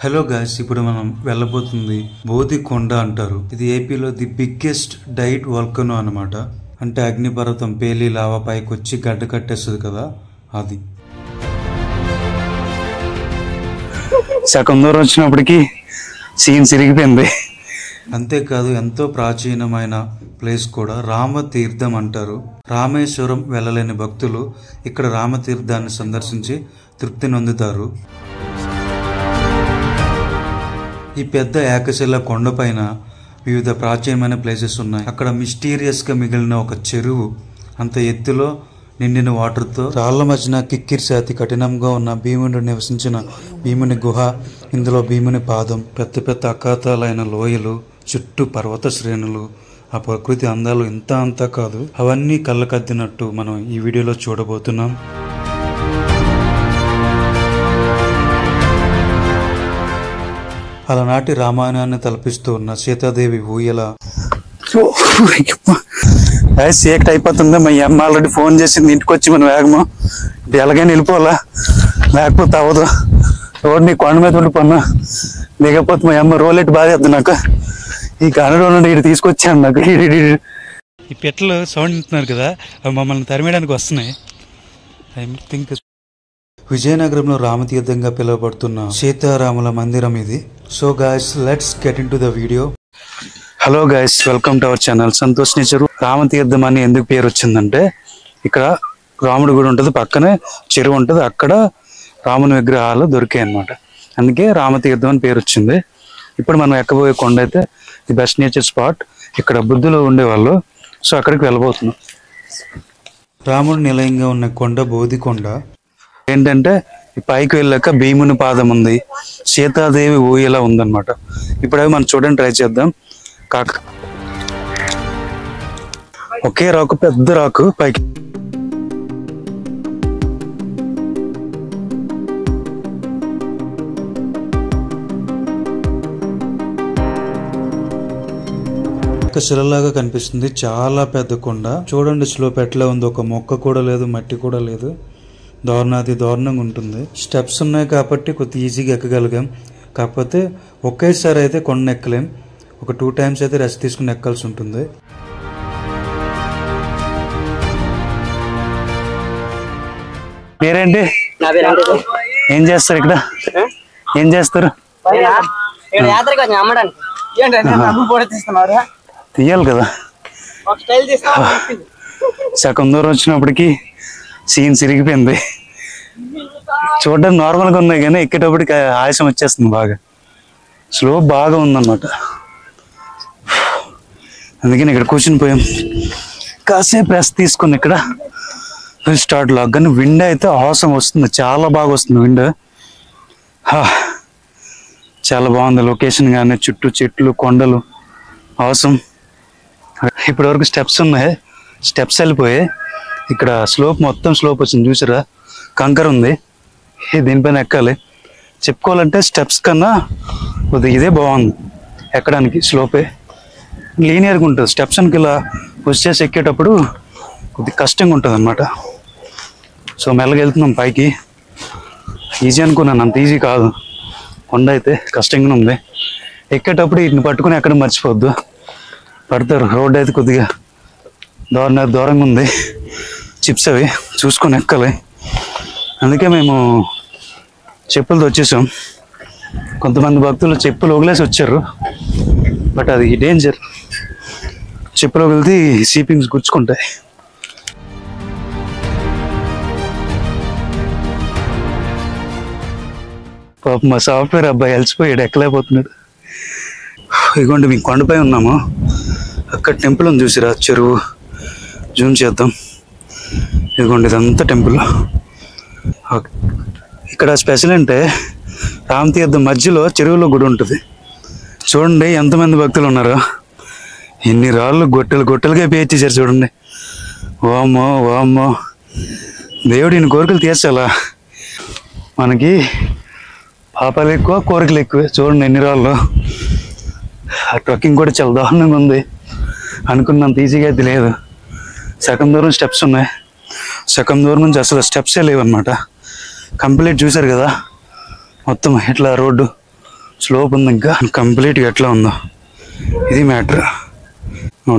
Hello guys, ఇప్పుడు మనం వెళ్ళబోతుంది బోధికొండ అంటారు. ఇది ఏపీలో ది బిగ్గెస్ట్ డైట్ వల్కనో అన్నమాట. అంటే అగ్నిపర్వతం పేలి లావా పైకి వచ్చి గడ్డ కట్టేస్తుంది కదా, అది. సగం దూరం వచ్చినప్పటికి సీన్ సిరిగిపోయింది. అంతేకాదు, ఎంతో ప్రాచీనమైన ప్లేస్ కూడా రామతీర్థం అంటారు. రామేశ్వరం వెళ్ళలేని భక్తులు ఇక్కడ రామతీర్థాన్ని సందర్శించి తృప్తి నొందుతారు. ఈ పెద్ద ఏకశిల కొండపైన వివిధ ప్రాచీనమైన ప్లేసెస్ ఉన్నాయి. అక్కడ మిస్టీరియస్గా మిగిలిన ఒక చెరువు, అంత ఎత్తులో నిండిన వాటర్తో, రాళ్ల మధ్యన కిక్కిరిసి అతి కఠినంగా ఉన్న భీముడు నివసించిన భీముని గుహ, ఇందులో భీముని పాదం, పెద్ద పెద్ద అఖాతాలైన లోయలు, చుట్టూ పర్వత శ్రేణులు, ఆ ప్రకృతి అందాలు ఇంత అంతా కాదు, అవన్నీ కళ్ళకద్దినట్టు మనం ఈ వీడియోలో చూడబోతున్నాం. అలనాటి రామాయణాన్ని తలపిస్తూ ఉన్న సీతాదేవి ఊయల. సీకట్ అయిపోతుంది. మా అమ్మ ఆల్రెడీ ఫోన్ చేసింది, ఇంటికి వచ్చి మనం వేగము ఎలాగైనా వెళ్ళిపోవాలా, లేకపోతే అవ్వదు. రోడ్ నీ కొండ మీద ఉండిపోన్నా, లేకపోతే మా అమ్మ రోలెట్ బాధేద్దు నాకు. ఈ కన్నడ ఇటు తీసుకొచ్చాను నాకు. ఈ పెట్టలు సౌండ్ వింటున్నారు కదా, అవి మమ్మల్ని తరిమేయడానికి వస్తున్నాయి. ఐ థింక్ విజయనగరంలో రామతీర్థంగా పిలువబడుతున్న సీతారాముల మందిరం ఇది. So guys, let's get into the video. Hello guys, welcome to our channel Santosh nature. Ramatheertham అని ఎందుకు పేరు వచ్చిందంటే, ఇక్కడ రాముడి గుడి ఉంటుంది, పక్కనే చెరువు ఉంటుంది, అక్కడ రాముని విగ్రహాలు దొరికాయి అన్నమాట. అందుకే రామతీర్థం అని పేరు వచ్చింది. ఇప్పుడు మనం ఎక్కబోయే కొండ అయితే ది బెస్ట్ నేచర్ స్పాట్. ఇక్కడ బుద్ధులు ఉండేవాళ్ళు, సో అక్కడికి వెళ్ళబోతున్నాం. రాముడి నిలయంగా ఉన్న కొండ బోధికొండ. ఏంటంటే ఈ పైకి వెళ్ళాక భీముని పాదం ఉంది, సీతాదేవి ఊయలా ఉందన్నమాట. ఇప్పుడు అవి మనం చూడండి, ట్రై చేద్దాం. ఒకే రాకు, పెద్ద రాకు పైకి. శిలలాగా కనిపిస్తుంది, చాలా పెద్ద కొండ. చూడండి స్లోప్ ఎట్లా ఉంది, ఒక మొక్క కూడా లేదు, మట్టి కూడా లేదు. దారుణాది దారుణంగా ఉంటుంది. స్టెప్స్ ఉన్నాయి కాబట్టి కొద్ది ఈజీగా ఎక్కగలిగాం. కాకపోతే ఒకేసారి అయితే కొండ ఎక్కలేం, ఒక 2 times అయితే రెస్ట్ తీసుకుని ఎక్కాల్సి ఉంటుంది. పేరేంటి? ఏం చేస్తారు ఇక్కడ? ఏం చేస్తారు? తీయాలి కదా. సగం దూరం వచ్చినప్పటికి సీన్ సిరిగిపోయింది. చూడడానికి నార్మల్గా ఉన్నాయి కానీ ఎక్కేటప్పటికి ఆయాసం వచ్చేస్తుంది బాగా. స్లోప్ బాగా ఉందన్నమాట, అందుకని ఇక్కడ కూర్చుని పోయాం. కాసేపు రెస్ట్ తీసుకుని ఇక్కడ స్టార్ట్ లాగ్. కానీ విండ్ అయితే అవసరం వస్తుంది, చాలా బాగా వస్తుంది విండ్. చాలా బాగుంది లొకేషన్, కానీ చుట్టూ చెట్లు, కొండలు అవసరం. ఇప్పటి వరకు స్టెప్స్ ఉన్నాయి, స్టెప్స్ వెళ్ళిపోయాయి. ఇక్కడ స్లోప్ మొత్తం స్లోప్ వచ్చింది, చూసారా? కంకర ఉంది, దీనిపైన ఎక్కాలి. చెప్పుకోవాలంటే స్టెప్స్ కన్నా కొద్దిగా ఇదే బాగుంది ఎక్కడానికి. స్లోపే లీనియర్గా ఉంటుంది, స్టెప్స్ అని ఇలా వచ్చేసి ఎక్కేటప్పుడు కొద్దిగా కష్టంగా ఉంటుంది అన్నమాట. సో మెల్లగా వెళ్తున్నాం పైకి. ఈజీ అనుకున్నాను, అంత ఈజీ కాదు. కొండ అయితే కష్టంగానే ఉంది. ఎక్కేటప్పుడు వీటిని పట్టుకుని ఎక్కడ మర్చిపోవద్దు, పడతారు. రోడ్డు అయితే కొద్దిగా దూరంగా ఉంది, చిప్స్ అవి చూసుకొని ఎక్కాలి. అందుకే మేము చెప్పులతో వచ్చేసాం. కొంతమంది భక్తులు చెప్పులు వదిలేసి వచ్చారు, బట్ అది డేంజర్. చెప్పులు వదిలితే సీపింగ్స్ గుచ్చుకుంటాయి. పాప మా సాఫ్ట్వేర్ అబ్బాయి అలసిపోయాడు, ఎక్కలేకపోతున్నాడు. ఇదిగోండి మేము కొండపై ఉన్నాము, అక్కడ టెంపుల్ ఉంది చూసిరా, చెరువు. జూమ్ చేద్దాం. ఇదిగోండి ఇదంతా టెంపుల్. ఇక్కడ స్పెషల్ అంటే రామతీర్థం మధ్యలో చెరువులో గుడి ఉంటుంది. చూడండి ఎంతమంది భక్తులు ఉన్నారో, ఎన్ని రాళ్ళు గొట్టలుగా పేర్చేశారు చూడండి. వామ్మో వామ్మో, దేవుడు ఇన్ని కోరికలు తీర్చాలా. మనకి పాపాలు ఎక్కువ, కోరికలు ఎక్కువ. చూడండి ఎన్ని రాళ్ళు. ఆ ట్రక్కింగ్ కూడా చాలా దారుణంగా ఉంది, అనుకున్నంత ఈజీగా అయితే లేదు. సగం దూరం స్టెప్స్ ఉన్నాయి, సగం దూరం నుంచి అసలు స్టెప్సే లేవన్నమాట. కంప్లీట్ చూసారు కదా, మొత్తం ఇట్లా రోడ్డు స్లోప్ ఉంది, ఇంకా కంప్లీట్గా ఎట్లా ఉందో ఇది మ్యాటర్.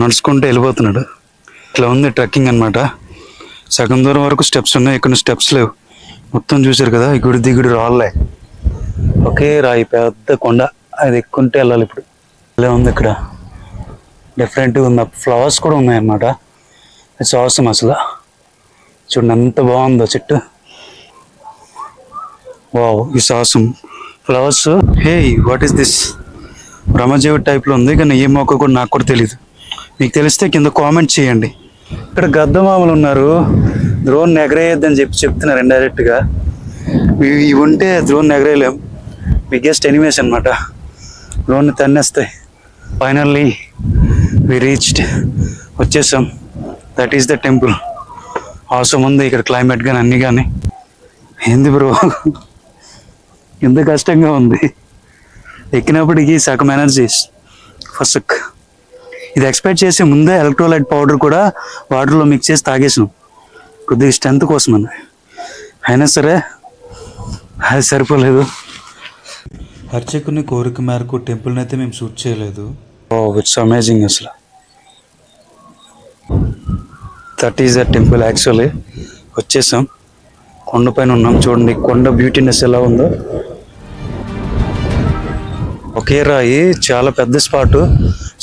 నడుచుకుంటూ వెళ్ళిపోతున్నాడు. ఇట్లా ఉంది ట్రెక్కింగ్ అనమాట. సగం దూరం వరకు స్టెప్స్ ఉన్నాయి, ఇక్కడ స్టెప్స్ లేవు. మొత్తం చూసారు కదా, ఈ గుడి దిగుడు రాళ్ళే, ఒకే రాయి, పెద్ద కొండ. అది ఎక్కుంటే వెళ్ళాలి. ఇప్పుడు ఇలా ఉంది, ఇక్కడ డిఫరెంట్గా ఉంది. ఫ్లవర్స్ కూడా ఉన్నాయన్నమాట. It's awesome. అసలు చూడండి ఎంత బాగుందో చెట్టు. Wow, it's awesome. Flowers. Hey, what is this? బ్రహ్మజీవి టైప్లో ఉంది, కానీ ఏ మొక్క కూడా నాకు కూడా తెలియదు. మీకు తెలిస్తే కింద కామెంట్ చేయండి. ఇక్కడ గద్దమామలు ఉన్నారు. డ్రోన్ ఎగరేయద్దని చెప్తున్నారు ఇండైరెక్ట్గా. ఇవి ఉంటే డ్రోన్ ఎగరేయలేం. బిగ్గెస్ట్ ఎనిమేస్ అనమాట, డ్రోన్ తన్నేస్తాయి. ఫైనల్లీ వి రీచ్డ్, వచ్చేసాం. That is the temple. అవసరం ఉంది ఇక్కడ, క్లైమేట్ కానీ అన్నీ కానీ. ఏంది బ్రో ఎంత కష్టంగా ఉంది. ఎక్కినప్పటికీ సగం ఎనర్జీస్ ఫస్ట్. ఇది ఎక్స్పెక్ట్ చేసే ముందే ఎలక్ట్రోలైట్ పౌడర్ కూడా వాటర్లో మిక్స్ చేసి తాగేసినాం, కొద్దిగా స్ట్రెంత్ కోసమని. అయినా సరే అది సరిపోలేదు. అర్చకుని కోరిక మేరకు టెంపుల్ని అయితే మేము షూట్ చేయలేదు. ఓ, ఇట్స్ అమేజింగ్ అసలు. That is the temple actually. వచ్చేసాం, కొండపైన ఉన్నాం. చూడండి కొండ బ్యూటీనెస్ ఎలా ఉందో. ఒకే రాయి, చాలా పెద్ద స్పాటు.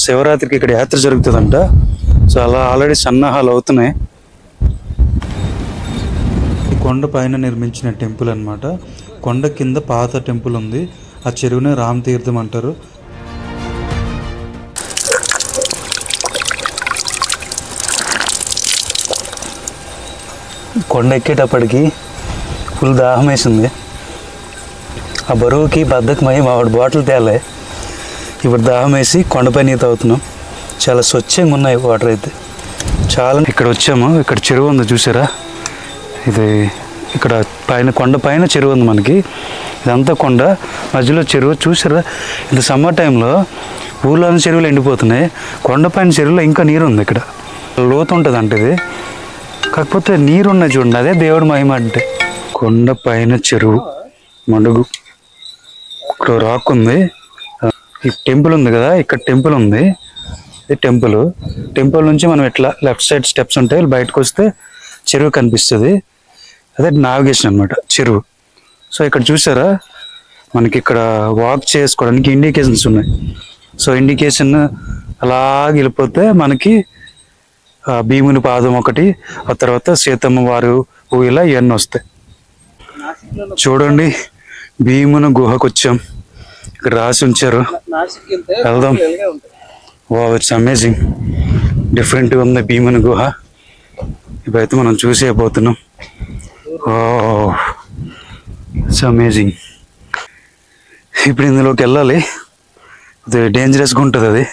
శివరాత్రికి ఇక్కడ యాత్ర జరుగుతుందంట. సో అలా ఆల్రెడీ సన్నాహాలు అవుతున్నాయి. ఈ కొండ పైన నిర్మించిన టెంపుల్ అన్నమాట. కొండ కింద పాత టెంపుల్ ఉంది. ఆ చెరువునే రామ్ తీర్థం అంటారు. కొండ ఎక్కేటప్పటికి ఫుల్ దాహం వేసింది. ఆ బరువుకి బద్దకమై మావాడు బాటిల్ తేలే. ఇప్పుడు దాహం వేసి కొండపైన ఈత అవుతున్నాం. చాలా స్వచ్ఛంగా ఉన్నాయి వాటర్ అయితే చాలా. ఇక్కడ వచ్చాము, ఇక్కడ చెరువు ఉంది చూసారా. ఇది ఇక్కడ పైన కొండ పైన చెరువు ఉంది మనకి. ఇదంతా కొండ, మధ్యలో చెరువు. చూసారా, ఇంత సమ్మర్ టైంలో ఊళ్ళోని చెరువులు ఎండిపోతున్నాయి. కొండపైన చెరువులో ఇంకా నీరు ఉంది. ఇక్కడ లోతు ఉంటుంది అంటే ఇది, కాకపోతే నీరు ఉన్నాయి చూడండి. అదే దేవుడు మహిమ అంటే. కొండ పైన చెరువు, మడుగు, ఇక్కడ రాక్ ఉంది. ఈ టెంపుల్ ఉంది కదా, ఇక్కడ టెంపుల్ ఉంది. ఇది టెంపుల్ నుంచి మనం ఇట్లా లెఫ్ట్ సైడ్ స్టెప్స్ ఉంటాయి, బయటకు వస్తే చెరువు కనిపిస్తుంది. అదే నావిగేషన్ అనమాట, చెరువు. సో ఇక్కడ చూసారా, మనకి ఇక్కడ వాక్ చేసుకోవడానికి ఇండికేషన్స్ ఉన్నాయి. సో ఇండికేషన్ అలాగ వెళ్ళిపోతే మనకి భీముని పాదం ఒకటి, ఆ తర్వాత సీతమ్మ వారు ఊయల ఇవన్నీ వస్తాయి. చూడండి, భీముని గుహకు వచ్చాం. ఇక్కడ రాసి ఉంచారు, వెళ్దాం. Wow, it's amazing. డిఫరెంట్గా ఉంది భీముని గుహ. ఇప్పుడైతే మనం చూసేపోతున్నాం. It's amazing. ఇప్పుడు ఇందులోకి వెళ్ళాలి. అది డేంజరస్గా ఉంటుంది. అది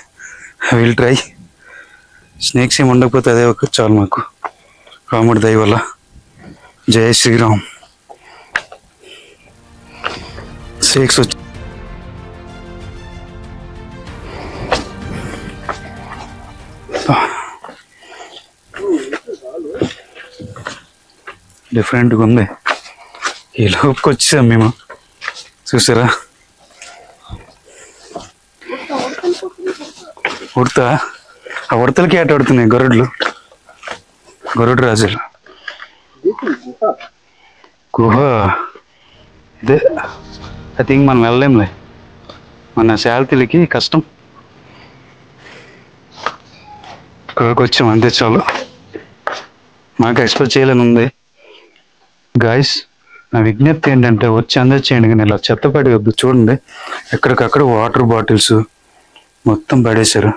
విల్ ట్రై. స్నేక్స్ ఏమి ఉండకపోతే అదే ఒక చాలు మాకు, రాముడి దయ వల్ల. జై శ్రీరామ్. స్నేక్స్ వచ్చి డిఫరెంట్గా ఉంది. ఈ లోపుకి వచ్చాం మేము. చూసారా, ఉడతా ఆ ఉడతలకి ఆట ఆడుతున్నాయి గరుడు రాజులు. గుహ ఇదే. ఐ థింక్ మనం వెళ్ళలేంలే, మన శాలతీలకి కష్టం. గుహకు వచ్చాం అంతే, చాలు. మాకు ఎక్స్ప్లోర్ చేయాలని ఉంది. గాయస్, నా విజ్ఞప్తి ఏంటంటే వచ్చి అందరు చేయండి, కానీ ఇలా చెత్త పడి వద్దు. చూడండి, ఎక్కడికక్కడ వాటర్ బాటిల్స్ మొత్తం పడేశారు.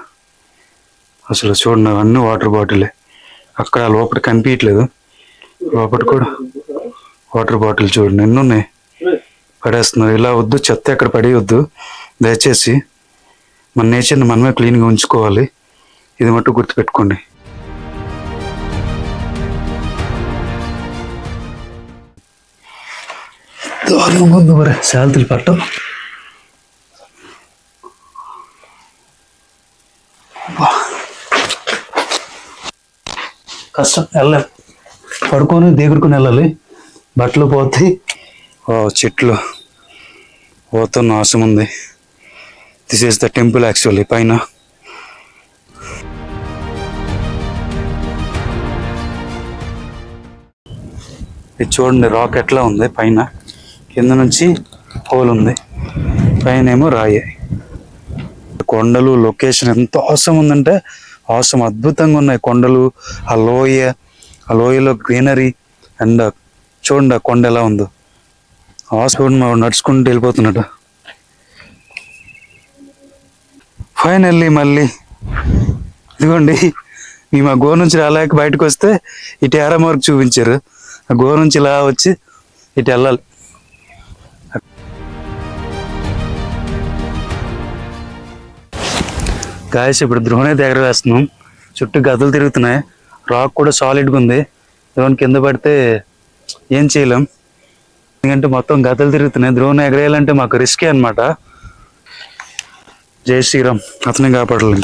అసలు చూడండి, అవన్నీ వాటర్ బాటిలే. అక్కడ లోపల కనిపించట్లేదు, లోపల కూడా వాటర్ బాటిల్ చూడండి ఎన్ని ఉన్నాయి, పడేస్తున్నారు. ఇలా వద్దు, చెత్త ఎక్కడ పడేయొద్దు దయచేసి. మన నేచర్ని మనమే క్లీన్గా ఉంచుకోవాలి. ఇది మట్టు గుర్తుపెట్టుకోండి. దారుణంగా ఉంది మరి శాలతీలు పట్టం. కష్టం, వెళ్ళాలి. పడుకొని దిగుడుకొని వెళ్ళాలి. బట్టలు పోతాయి. చెట్లు పోతున్న ఆశం ఉంది. This is the temple actually పైన. ఇది చూడండి రాక్ ఎట్లా ఉంది పైన, కింద నుంచి హోల్ ఉంది, పైన ఏమో రాయి. కొండలు లొకేషన్ ఎంత అవసరం ఉందంటే అవసరం, అద్భుతంగా ఉన్నాయి కొండలు, ఆ లోయలో గ్రీనరీ అండ్ చూడండి ఆ కొండ ఎలా ఉందో. చూడండి మా నడుచుకుంటూ వెళ్ళిపోతున్నాడు. ఫైనల్లీ మళ్ళీ ఇదిగోండి మేము ఆ గోడ నుంచి రాలేక బయటకు వస్తే ఇటు ఏరా మార్క్ చూపించారు. ఆ గోడ నుంచి ఇలా వచ్చి ఇటు వెళ్ళాలి. గాయస్ ఇప్పుడు ద్రోణి దగ్గర వేస్తున్నాం. చుట్టూ గదులు తిరుగుతున్నాయి, రాక్ కూడా సాలిడ్గా ఉంది. ద్రోణి కింద పడితే ఏం చేయలేం, ఎందుకంటే మొత్తం గదులు తిరుగుతున్నాయి. ద్రోణి ఎగరేయాలంటే మాకు రిస్కే అనమాట. జై శ్రీరామ్, అతనే కాపాడాలి.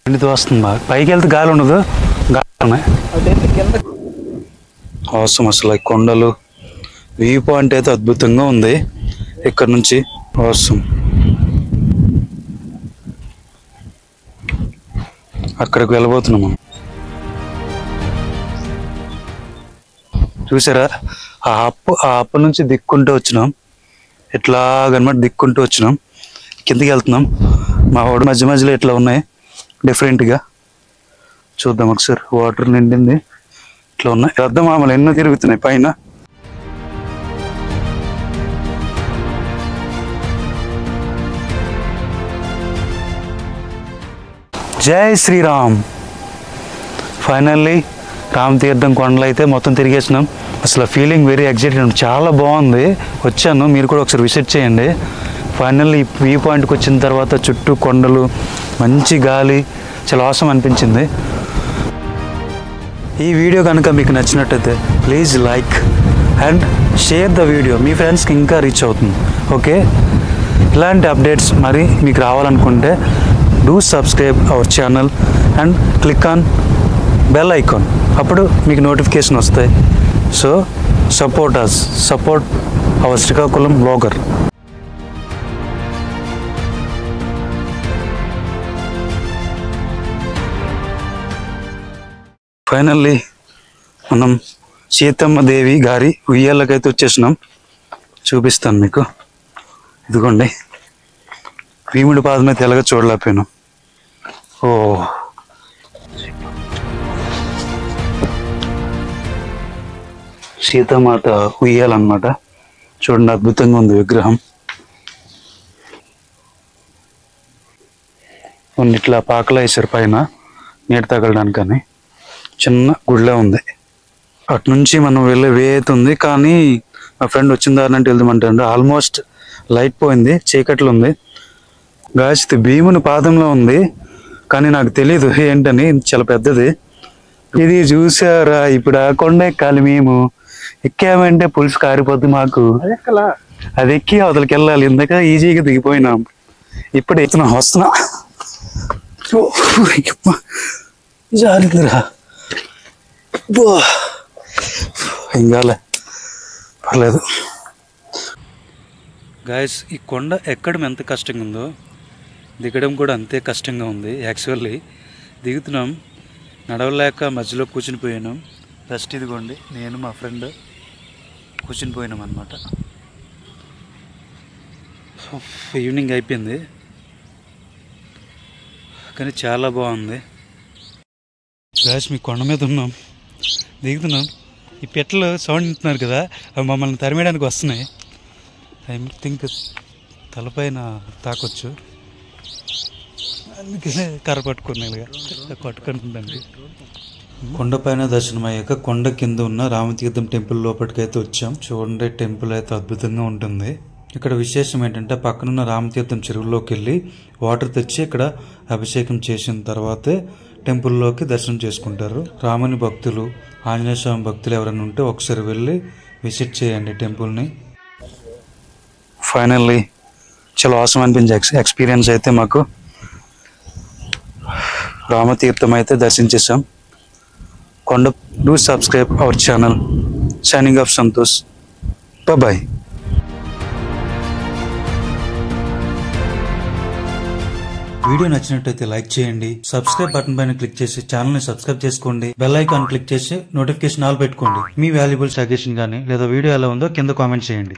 ఇంకా వస్తుంది బాగా, పైకి వెళ్తే గాలి ఉండదు, గాలి అవసరం. అసలు ఈ కొండలు వ్యూ పాయింట్ అయితే అద్భుతంగా ఉంది ఇక్కడ నుంచి. అవసరం అక్కడికి వెళ్ళబోతున్నాము. చూసారా ఆ అప్ప నుంచి దిక్కుంటూ వచ్చినాం, ఎట్లాగనమాట దిక్కుంటూ వచ్చినాం, కిందకి వెళ్తున్నాం. మా వాడు మధ్య మధ్యలో ఇట్లా ఉన్నాయి డిఫరెంట్గా. చూద్దాం ఒకసారి. వాటర్ నిండింది, ఇట్లా ఉన్నాయి రద్ద మామూలు ఎన్నో తిరుగుతున్నాయి పైన. జై శ్రీరామ్. ఫైనల్లీ రామతీర్థం కొండలు అయితే మొత్తం తిరిగేసినాం. అసలు ఫీలింగ్ వెరీ ఎగ్జైటెడ్, చాలా బాగుంది. వచ్చాను, మీరు కూడా ఒకసారి విజిట్ చేయండి. ఫైనల్లీ వ్యూ పాయింట్కి వచ్చిన తర్వాత చుట్టూ కొండలు, మంచి గాలి, చాలా అవసరం అనిపించింది. ఈ వీడియో కనుక మీకు నచ్చినట్టయితే please like and share the video, మీ ఫ్రెండ్స్కి ఇంకా రీచ్ అవుతుంది. ఓకే, ఇలాంటి అప్డేట్స్ మరి మీకు రావాలనుకుంటే do subscribe our channel and click on bell icon, అప్పుడు మీకు నోటిఫికేషన్ వస్తాయి. So support us, support our Srikakulam blogger. Finally మనం సీతమ్మ దేవి గారి ఉయ్యాలకైతే వచ్చేసినాం. చూపిస్తాను మీకు. ఇదిగోండి, భీముడి పాదమే తెల్లగా చూడలేకపోయాను. ఓ సీతామాత ఉయ్యాలన్నమాట. చూడండి అద్భుతంగా ఉంది విగ్రహం. ఇట్లా పాకలా వేసారు పైన నీట తగలడానికని. చిన్న గుడిలో ఉంది. అటు నుంచి మనం వెళ్ళే వే అయితే ఉంది, కానీ మా ఫ్రెండ్ వచ్చిన దారినంటే వెళ్దామంటాడు. ఆల్మోస్ట్ లైట్ పోయింది, చీకట్లు ఉంది. గాయస్ ఇది భీముని పాదంలో ఉంది, కానీ నాకు తెలీదు ఏంటని. చాలా పెద్దది ఇది. చూసారా, ఇప్పుడు ఆ కొండ ఎక్కాలి. మేము ఎక్కామంటే పులుసు కారిపోద్ది మాకు. అది ఎక్కి అవతలకి వెళ్ళాలి. ఇందాక ఈజీగా దిగిపోయినాం, ఇప్పుడు ఎత్తున్నా వస్తున్నా. జాగ్రత్తరా, ఇంకాలే పర్లేదు. గాయస్ ఈ కొండ ఎక్కడం ఎంత కష్టంగా ఉందో దిగడం కూడా అంతే కష్టంగా ఉంది. యాక్చువల్లీ దిగుతున్నాం, నడవలేక మధ్యలో కూర్చుని పోయాను. ఫస్ట్ ఇదిగోండి, నేను మా ఫ్రెండ్ కూర్చుని పోయినాం అనమాట. ఈవినింగ్ అయిపోయింది, కానీ చాలా బాగుంది. గాయస్ మీ కొండ మీద ఉన్నాం, దిగుతున్నాం. ఈ పెట్టలు సౌండ్ వింటున్నారు కదా, అవి మమ్మల్ని తరిమేయడానికి వస్తున్నాయి. ఐ థింక్ తలపైన తాకొచ్చు, అందుకనే కర్ర పట్టుకున్నాయిగా కొట్టుకుంటుందండి. కొండపైన దర్శనం అయ్యాక కొండ కింద ఉన్న రామతీర్థం టెంపుల్ లోపలికైతే వచ్చాం. చూడండి టెంపుల్ అయితే అద్భుతంగా ఉంటుంది. ఇక్కడ విశేషం ఏంటంటే పక్కనున్న రామతీర్థం చెరువులోకి వెళ్ళి వాటర్ తెచ్చి ఇక్కడ అభిషేకం చేసిన తర్వాతే టెంపుల్లోకి దర్శనం చేసుకుంటారు. రాముని భక్తులు, ఆంజనేయ స్వామి భక్తులు ఎవరైనా ఉంటే ఒకసారి వెళ్ళి విజిట్ చేయండి టెంపుల్ని. ఫైనల్లీ చాలా అవసరం అనిపించే ఎక్స్పీరియన్స్ అయితే మాకు. రామతీర్థం అయితే దర్శించేసాం. కొండ do subscribe our channel. Signing off Santosh. Bye. Video నచ్చినట్టయితే లైక్ చేయండి. సబ్స్క్రైబ్ బటన్ పైన క్లిక్ చేసి ఛానల్ ని సబ్స్క్రైబ్ చేసుకోండి. బెల్ ఐకాన్ క్లిక్ చేసి నోటిఫికేషన్ ఆల్ పెట్టుకోండి. మీ వాల్యుబుల్ సజెషన్ గానీ లేదా వీడియో ఎలా ఉందో కింద కామెంట్ చేయండి.